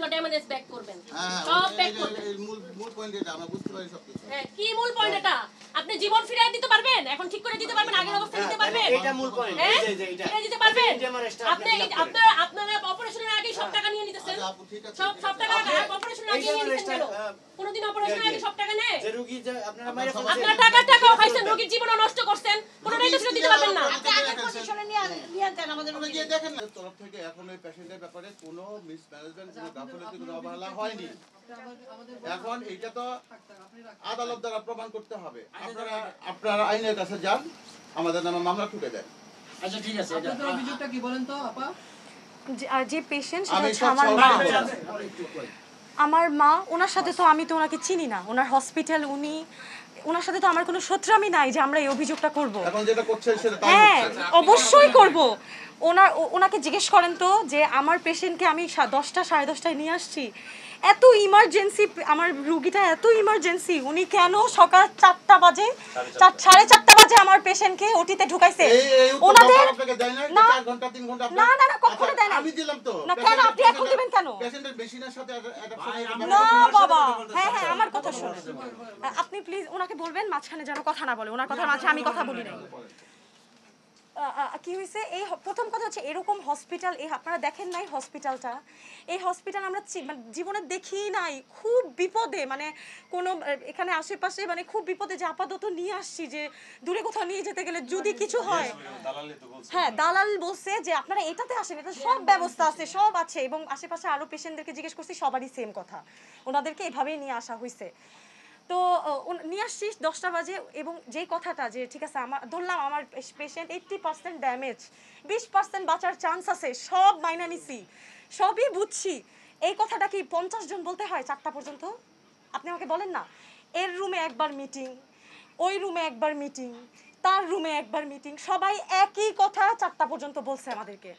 যেগুলো damage back করবেন সব ব্যাক করবেন মূল পয়েন্ট এটা আমরা বুঝতে পারি সব কিছু হ্যাঁ কি মূল পয়েন্ট এটা আপনি জীবন ফিরিয়ে দিতে পারবেন এখন ঠিক করে দিতে পারবেন আগের অবস্থায় দিতে পারবেন এটা মূল পয়েন্ট এই যে এটা ফিরিয়ে দিতে পারবেন আপনি আপনারা অপারেশনের আগে সব টাকা নিয়ে নিতেছেন সব টাকা অপারেশনের আগে নিয়ে নিতেছেন কোনদিন অপারেশনের আগে সব টাকা নেয় যে রোগী যে আপনারা মাইরা ফেলছেন আপনারা টাকাও খাইছেন রোগীর জীবন নষ্ট করছেন কোনটাই তো ফিরিয়ে দিতে পারবেন না আগে পজিশনে নিয়ে দেন আমাদের আপনি গিয়ে দেখেন না তরফ থেকে এখন ওই পেশেন্টের ব্যাপারে কোনো মিসম্যানেজমেন্ট কোনো গাফিলতি কোনো অবহেলা হয়নি এখন এইটা তো আদালত দ্বারা প্রমাণ করতে হবে আপনারা আইনের কাছে যান আমাদের নামে মামলা ঠুকে দেন আচ্ছা ঠিক আছে আপনাদের অভিযোগটা কি বলেন তো আপা যে পেশেন্ট সেটা হচ্ছে আমার মা ওনার সাথে তো আমি তো ওনাকে চিনি না ওনার হসপিটাল উনি ওনার সাথে তো আমার কোনো শত্রুমি নাই যে আমরা এই অভিযোগটা করব এখন যেটা করছেন সেটা তাই হ্যাঁ অবশ্যই করব ওনাকে জিজ্ঞেস করেন তো যে আমার পেশেন্টকে আমি 10টা 10:30টায় নিয়ে আসছি এত ইমার্জেন্সি আমার রোগীটা এত ইমার্জেন্সি উনি কেন সকাল 4টা বাজে 4:30 বাজে আমার পেশেন্টকে ওটিতে ঢুকাইছে ওনাদের আপনাকে দেয় না 4 ঘন্টা 3 ঘন্টা না কখনো দেয় না আমি দিলাম তো না কেন আপনি এখন দিবেন কেন পেশেন্টের মেশিনের সাথে না বাবা হ্যাঁ আমার কথা শুনুন আপনি প্লিজ ওনাকে বলবেন মাঝখানে যেন কথা না বলে ওনার কথার মাঝে আমি কথা বলি নাই কি হয়েছে এই প্রথম কথা হচ্ছে এরকম হসপিটাল এই আপনারা দেখেন নাই হসপিটালটা এই হসপিটাল আমরা জীবনে দেখি নাই খুব বিপদে মানে কোনো এখানে আশেপাশে মানে খুব বিপদে যে আপাতত নিয়ে আসছি যে দূরে কোথাও নিয়ে যেতে গেলে যদি কিছু হয় হ্যাঁ দালাল বলছে যে আপনারা এটাতে আসেন এটা সব ব্যবস্থা আছে সব আছে এবং আশেপাশে আরো পেশেন্টদেরকে জিজ্ঞেস করছি সবারই সেম কথা ওনাদেরকে এভাবেই নিয়ে আসা হয়েছে তো নিয়ে আসছি 10টা বাজে এবং যেই কথাটা যে ঠিক আছে আমার ধরলাম আমার পেশেন্ট 80% ড্যামেজ 20% বাঁচার চান্স আছে সব মাইনা নিছি সবই বুঝছি এই কথাটা কি 50 জন বলতে হয় 4টা পর্যন্ত আপনি আমাকে বলেন না এর রুমে একবার মিটিং ওই রুমে একবার মিটিং তার রুমে একবার মিটিং সবাই একই কথা 4টা পর্যন্ত বলছে আমাদেরকে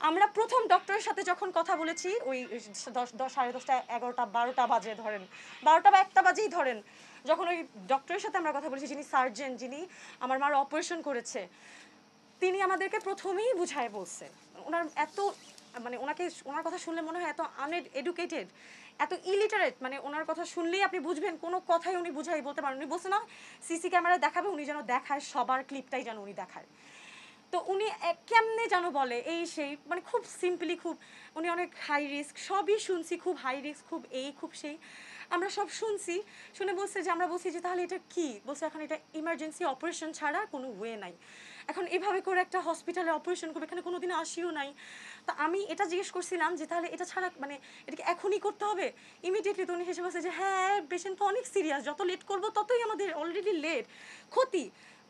আমরা প্রথম ডক্টরের সাথে যখন কথা বলেছি ওই 10:30 11টা 12টা বাজে ধরেন 12টা বা 1টা বাজেই ধরেন যখন ওই ডক্টরের সাথে আমরা কথা বলেছি যিনি সার্জন যিনি আমার মার অপারেশন করেছে তিনি আমাদেরকে প্রথমেই বুঝায় বলছে ওনার এত মানে ওনার কথা শুনলে মনে হয় এত আনএডুকেটেড এত ইলিটারেট মানে ওনার কথা শুনলেই আপনি বুঝবেন কোনো কথাই উনি বুঝাই বলতে পারেন উনি বলছে না সিসি ক্যামেরায় দেখাবে উনি যেন দেখায় সবার ক্লিপটাই যেন উনি দেখায় তো উনি কেমনে যেন বলে এই সেই মানে খুব সিম্পলি খুব উনি অনেক হাই রিস্ক সবই শুনছি খুব হাই রিস্ক খুব এই খুব সেই আমরা সব শুনছি শুনে বলছে যে আমরা বলছি যে তাহলে এটা কি বলছে এখন এটা ইমার্জেন্সি অপারেশন ছাড়া কোনো ওয়ে নাই এখন এভাবে করে একটা হসপিটালে অপারেশন করবে এখানে কোনোদিন আসিও নাই তো আমি এটা জিজ্ঞেস করছিলাম যে তাহলে এটা ছাড়া মানে এটাকে এখনই করতে হবে ইমিডিয়েটলি তো উনি হেসে বলছে যে হ্যাঁ পেশেন্ট তো অনেক সিরিয়াস যত লেট করবো ততই আমাদের অলরেডি লেট ক্ষতি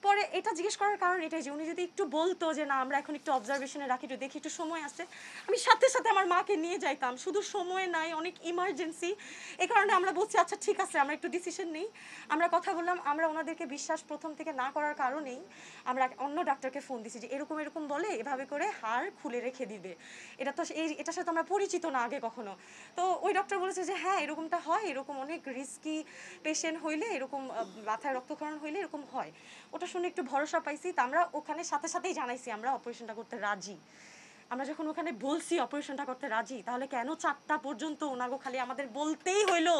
পরে এটা জিজ্ঞেস করার কারণ এটাই যে উনি যদি একটু বলতো যে না আমরা এখন একটু অবজারভেশনে রাখি একটু দেখি একটু সময় আছে আমি সাথে সাথে আমার মাকে নিয়ে যাইতাম শুধু সময় নাই অনেক ইমার্জেন্সি এই কারণে আমরা বলছি আচ্ছা ঠিক আছে আমরা একটু ডিসিশন নিই আমরা কথা বললাম আমরা ওনাদেরকে বিশ্বাস প্রথম থেকে না করার কারণেই আমরা অন্য ডাক্তারকে ফোন দিছি যে এরকম এরকম বলে এভাবে করে হাড় খুলে রেখে দিবে এটা তো এটার সাথে আমরা পরিচিত না আগে কখনো তো ওই ডক্টর বলেছে যে হ্যাঁ এরকমটা হয় এরকম অনেক রিস্কি পেশেন্ট হইলে এরকম মাথায় রক্তক্ষরণ হইলে এরকম হয় ওটা শুনে একটু ভরসা পাইছি তা আমরা ওখানে সাথে সাথেই জানাইছি আমরা অপারেশনটা করতে রাজি আমরা যখন ওখানে বলছি অপারেশনটা করতে রাজি তাহলে কেন 4টা পর্যন্ত ওনাগো খালি আমাদের বলতেই হইলো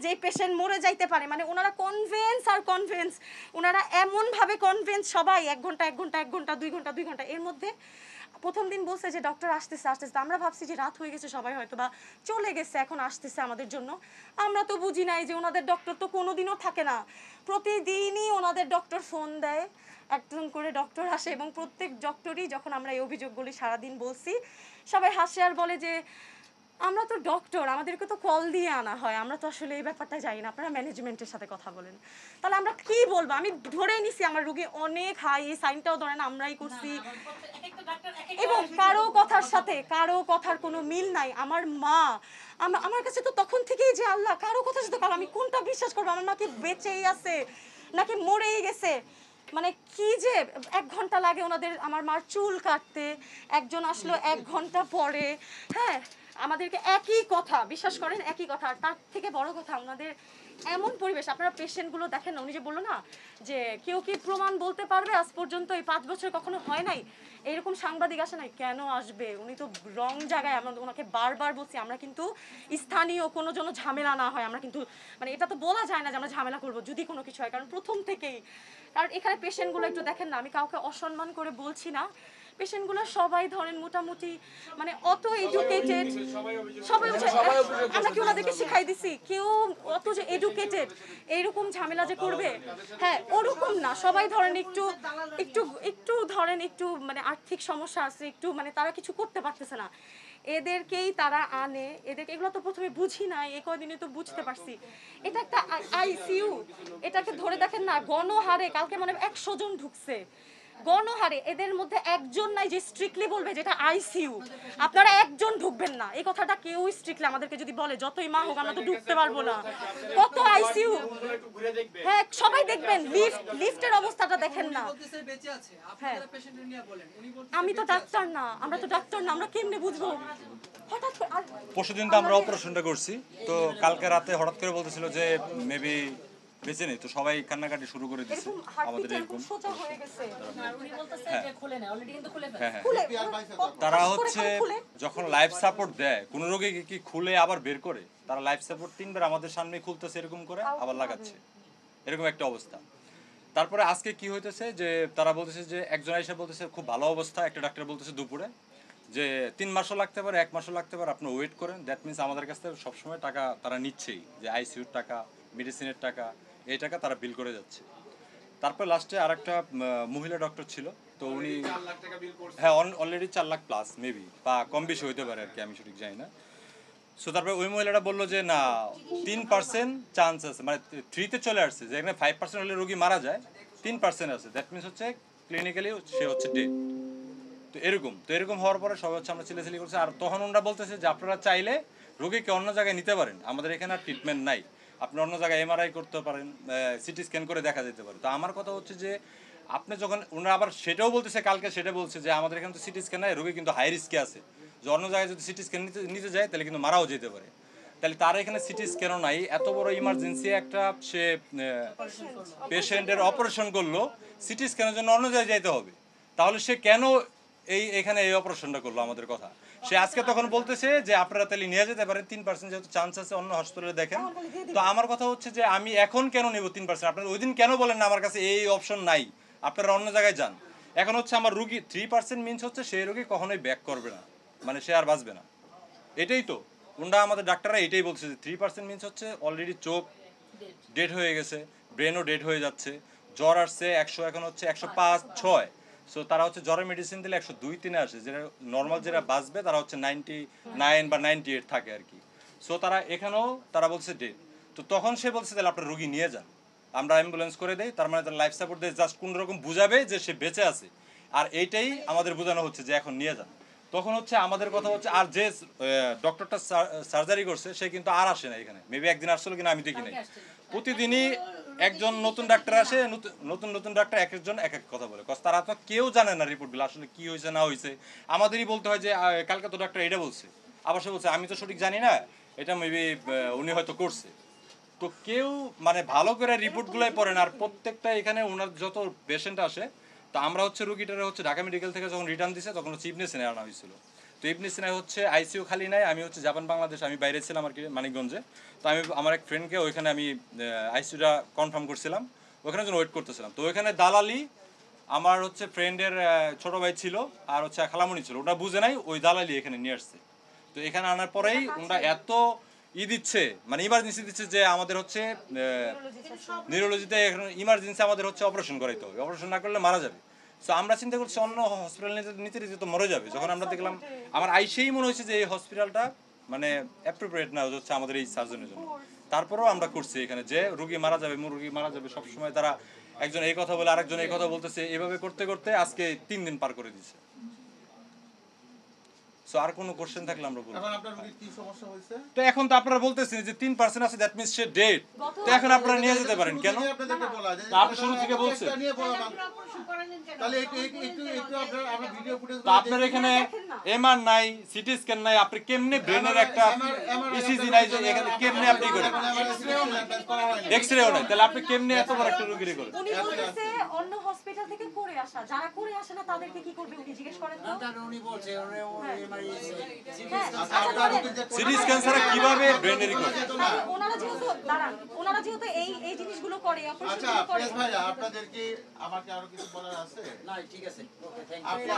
যে এই পেশেন্ট মরে যাইতে পারে মানে ওনারা কনভিন্স ওনারা এমনভাবে কনভিন্স সবাই 1 ঘন্টা 1 ঘন্টা 1 ঘন্টা 2 ঘন্টা 2 ঘন্টা এর মধ্যে প্রথম দিন বলছে যে ডক্টর আসতেছে আমরা ভাবছি যে রাত হয়ে গেছে সবাই হয়তো বা চলে গেছে এখন আসতেছে আমাদের জন্য আমরা তো বুঝি নাই যে ওনাদের ডক্টর তো কোনোদিনও থাকে না প্রতিদিনই ওনাদের ডক্টর ফোন দেয় একজন করে ডক্টর আসে এবং প্রত্যেক ডক্টরই যখন আমরা এই অভিযোগগুলি সারাদিন বলছি সবাই হাসে আর বলে যে আমরা তো ডক্টর আমাদেরকে তো কল দিয়ে আনা হয় আমরা তো আসলে এই ব্যাপারটা জানি না আপনারা ম্যানেজমেন্টের সাথে কথা বলেন তাহলে আমরা কি বলবো আমি ধরেই নিছি আমার রোগী অনেক হাই এই সাইনটাও ধরেন আমরাই করছি এবং কারো কথার সাথে কারো কথার কোনো মিল নাই আমার মা আমার কাছে তো তখন থেকেই যে আল্লাহ কারো কথা সাথে কারো আমি কোনটা বিশ্বাস করবো আমার মা কি বেঁচেই আছে নাকি মরেই গেছে মানে কি যে 1 ঘন্টা লাগে ওনাদের আমার মার চুল কাটতে একজন আসলো 1 ঘন্টা পরে হ্যাঁ আমাদেরকে একই কথা বিশ্বাস করেন একই কথা আর তার থেকে বড় কথা ওনাদের এমন পরিবেশ আপনারা পেশেন্টগুলো দেখেন না উনি যে বললো না যে কেউ কি প্রমাণ বলতে পারবে আজ পর্যন্ত এই 5 বছর কখনো হয় নাই এইরকম সাংবাদিক আসে নাই, কেন আসবে, উনি তো রং জায়গায়, আমরা ওনাকে বারবার বলছি আমরা কিন্তু স্থানীয় কোনো জন্য ঝামেলা না হয়, আমরা কিন্তু মানে এটা তো বলা যায় না যে আমরা ঝামেলা করব যদি কোনো কিছু হয়, কারণ প্রথম থেকেই, কারণ এখানে পেশেন্টগুলো একটু দেখেন না, আমি কাউকে অসম্মান করে বলছি না, পেশেন্টগুলো সবাই ধরেন মোটামুটি মানে অত এডুকেটেড, সবাই আমরা কি ওনাদেরকে শিখাই দিছি কেউ অত যে এডুকেটেড এইরকম ঝামেলা যে করবে, হ্যাঁ ওরকম না, সবাই ধরেন একটু একটু একটু ধরেন একটু মানে আর্থিক সমস্যা আছে, একটু মানে তারা কিছু করতে পারতেছে না, এদেরকেই তারা আনে, এদেরকে এগুলো তো প্রথমে বুঝি না, এই কয়দিনে তো বুঝতে পারছি এটা একটা আইসিইউ, এটাকে ধরে দেখেন না গণহারে কালকে মানে 100 জন ঢুকছে গণহারে, এদের মধ্যে একজন নাই যে স্ট্রিক্টলি বলবে যেটা আইসিইউ, আপনারা একজন ঢুকবেন না, এই কথাটা কেউ স্ট্রিক্টলি আমাদেরকে যদি বলে যতই মা হোক আমরা তো ঢুকতে পারবো না, কত আইসিইউ, হ্যাঁ সবাই দেখবেন লিফটের অবস্থাটা দেখেন না, হ্যাঁ আমি তো ডাক্তার না, আমরা তো ডাক্তার না, আমরা কেমনে বুঝবো, হঠাৎ পরশুদিন তো আমরা অপারেশনটা করছি, তো কালকে রাতে হঠাৎ করে বলতেছিল যে মেবি বেঁচে নেই, তো সবাই কান্নাকাটি শুরু করে দিচ্ছে আমাদের এরকম, সোজা হয়ে গেছে, উনি বলতেছে যে খুলে না, অলরেডি কিন্তু খুলে ফেলছে। হ্যাঁ হ্যাঁ খুলে তারা হচ্ছে যখন লাইফ সাপোর্ট দেয় কোন রোগীকে কি খুলে আবার বের করে, তারা লাইফ সাপোর্ট 3 বার আমাদের সামনে খুলতেছে এরকম করে আবার লাগাচ্ছে, এরকম একটা অবস্থা। তারপরে আজকে কি হইতেছে যে তারা বলতেছে যে একজন এসে বলতেছে খুব ভালো অবস্থা, একটা ডাক্তার বলতেছে দুপুরে যে 3 মাসও লাগতে পারে 1 মাসও লাগতে পারে, আপনি ওয়েট করেন, দ্যাট মিনস আমাদের কাছ থেকে সবসময় টাকা তারা নিচ্ছেই, যে আইসিইউর টাকা, মেডিসিনের টাকা, এই টাকা তারা বিল করে যাচ্ছে। তারপর লাস্টে আরেকটা মহিলা ডক্টর ছিল, তো উনি হ্যাঁ অলরেডি 4 লাখ প্লাস মেবি, বা কম বেশি হইতে পারে আর কি, আমি সঠিক জানি না। সো তারপরে ওই মহিলাটা বললো যে না 3% চান্স আছে, মানে 3-তে চলে আসছে, যেখানে 5% হলে রোগী মারা যায় 3% আছে, দ্যাট মিনস হচ্ছে ক্লিনিক্যালি সে হচ্ছে ডেড। তো এরকম হওয়ার পরে সবাই হচ্ছে আমরা চিল্লাচিল্লি করছি, আর তখন ওনারা বলতেছে যে আপনারা চাইলে রোগীকে অন্য জায়গায় নিতে পারেন, আমাদের এখানে আর ট্রিটমেন্ট নাই, আপনি অন্য জায়গায় এমআরআই করতে পারেন, সিটি স্ক্যান করে দেখা যেতে পারে। তো আমার কথা হচ্ছে যে আপনি যখন ওনারা আবার সেটাও বলতেছে, কালকে সেটা বলছে যে আমাদের এখানে তো সিটি স্ক্যান নাই, রোগী কিন্তু হাই রিস্কে আছে, যে অন্য জায়গায় যদি সিটি স্ক্যান নিতে যায় তাহলে কিন্তু মারাও যেতে পারে, তাহলে তার এখানে সিটি স্ক্যানও নাই, এত বড় ইমার্জেন্সি একটা সে পেশেন্টের অপারেশন করলো, সিটি স্ক্যানের জন্য অন্য জায়গায় যাইতে হবে, তাহলে সে কেন এখানে এই অপারেশনটা করলো আমাদের কথা, সে আজকে তখন বলতেছে যে আপনারা তাহলে নিয়ে যেতে পারেন 3% যেহেতু চান্স আছে অন্য হসপিটালে দেখেন। তো আমার কথা হচ্ছে যে আমি এখন কেন নেব 3%, আপনারা ওই দিন কেন বলেন না আমার কাছে এই অপশন নাই, আপনারা অন্য জায়গায় যান। এখন হচ্ছে আমার রুগী 3% মিনস হচ্ছে সেই রোগী কখনোই ব্যাক করবে না, মানে সে আর বাঁচবে না, এটাই তো ওনারা আমাদের ডাক্তাররা এটাই বলছে যে 3% মিনস হচ্ছে অলরেডি চোখ ডেড হয়ে গেছে, ব্রেনও ডেড হয়ে যাচ্ছে, জ্বর আসছে 100, এখন হচ্ছে 105-6, সো তারা হচ্ছে জ্বরের মেডিসিন দিলে 102-3 আসে, যেটা নর্মাল যেটা বাঁচবে তারা হচ্ছে 99 বা 98 থাকে আর কি। সো তারা এখানেও তারা বলছে ডেড, তো তখন সে বলছে তাহলে আপনার রোগী নিয়ে যান, আমরা অ্যাম্বুলেন্স করে দেই, তার মানে তার লাইফ সাপোর্ট দিয়ে জাস্ট কোন রকম বুঝাবে যে সে বেঁচে আছে, আর এইটাই আমাদের বোঝানো হচ্ছে যে এখন নিয়ে যান। তখন হচ্ছে আমাদের কথা হচ্ছে আর যে ডক্টরটা সার্জারি করছে সে কিন্তু আর আসে না এখানে, মেবি একদিন আসছিল কিনা আমি দেখি নাই, প্রতিদিনই একজন নতুন ডাক্তার আসে, নতুন ডাক্তার এক একজন এক এক কথা বলে, কজ তারা তো কেউ জানে না রিপোর্টগুলো আসলে কি হয়েছে না হয়েছে, আমাদেরই বলতে হয় যে কালকে তো ডাক্তার এটা বলছে, আবার সে বলছে আমি তো সঠিক জানি না, এটা মেবি উনি হয়তো করছে। তো কেউ মানে ভালো করে রিপোর্টগুলোই পড়েন, আর প্রত্যেকটা এখানে ওনার যত পেশেন্ট আসে, তো আমরা হচ্ছে রুগীটারে হচ্ছে ঢাকা মেডিকেল থেকে যখন রিটার্ন দিছে তখন হচ্ছে ইবনে সিনায় আনা হয়েছিল, তো ইবনে সিনায় হচ্ছে আইসিইউ খালি নাই, আমি হচ্ছে জাপান বাংলাদেশ আমি বাইরে ছিলাম আর কি মানিকগঞ্জে, তো আমি আমার এক ফ্রেন্ডকে ওইখানে আমি আইসিইউটা কনফার্ম করছিলাম, ওখানে জন্য ওয়েট করতেছিলাম, তো ওইখানে দালালি আমার হচ্ছে ফ্রেন্ডের ছোট ভাই ছিল আর হচ্ছে খালামণি ছিল, ওটা বুঝে নাই ওই দালালি এখানে নিয়ে আসছে, তো এখানে আনার পরেই ওনারা এত দিচ্ছে মানে ইমার্জেন্সি দিচ্ছে যে আমাদের হচ্ছে নিউরোলজিতে এখন ইমার্জেন্সি আমাদের হচ্ছে অপারেশন করাইতে হবে, অপারেশন না করলে মারা যাবে। সো আমরা চিন্তা করছি অন্য হসপিটাল নিতে তো মরে যাবে, যখন আমরা দেখলাম আমার আইসেই মনে হয়েছে যে এই হসপিটালটা মানে অ্যাপ্রোপ্রিয়েট না হচ্ছে আমাদের এই সার্জনের জন্য, তারপরেও আমরা করছি এখানে যে রুগী মারা যাবে সবসময় তারা একজন এই কথা বলে আরেকজন এই কথা বলতেছে, এভাবে করতে করতে আজকে 3 দিন পার করে দিচ্ছে। সো আর কোনো কোশ্চেন থাকলে আমরা বলবো। এখন আপনার রোগীর কি সমস্যা হয়েছে? তো এখন তো আপনারা বলতেছেন যে 3% আছে, দ্যাট মিন্স সে ডেড, তো এখন আপনারা নিয়ে যেতে পারেন কেন? আপনাদেরকে বলা যায় আপনি শুরু থেকে বলছেন তাহলে একটু আপনারা ভিডিও ফুটেজ তো আপনার এখানে এমআর নাই, সিটি স্ক্যান নাই, আপনি কেমনে ব্রেনের একটা ইসিজি নাই, যে এখানে কেমনে আপনি করেন এক্সরেও নাই, তাহলে আপনি কেমনে এত বড় একটা রোগী করেন? উনি বলতেছে অন্য হসপিটাল থেকে করে আসা, যারা করে আসে না তাদেরকে কি করবে উনি জিজ্ঞেস করেন তো? উনি বলছে সিরিজ ক্যান্সারে কিভাবে ব্রেন রিকভারি ওনারা যেহেতু দাঁড়ান, ওনারা যেহেতু এই জিনিসগুলো করে, আচ্ছা অপারেশন করে। প্রেস ভাই আপনাদের কি আমাকে আরো কিছু বলার আছে? না ঠিক আছে ওকে থ্যাংক আপনি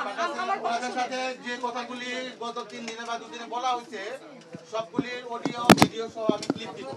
আপনাদের সাথে যে কথাগুলি গত 3 দিনে বা 2 দিনে বলা হয়েছে সবগুলির অডিও ভিডিও সহ আমি ক্লিপ দিব।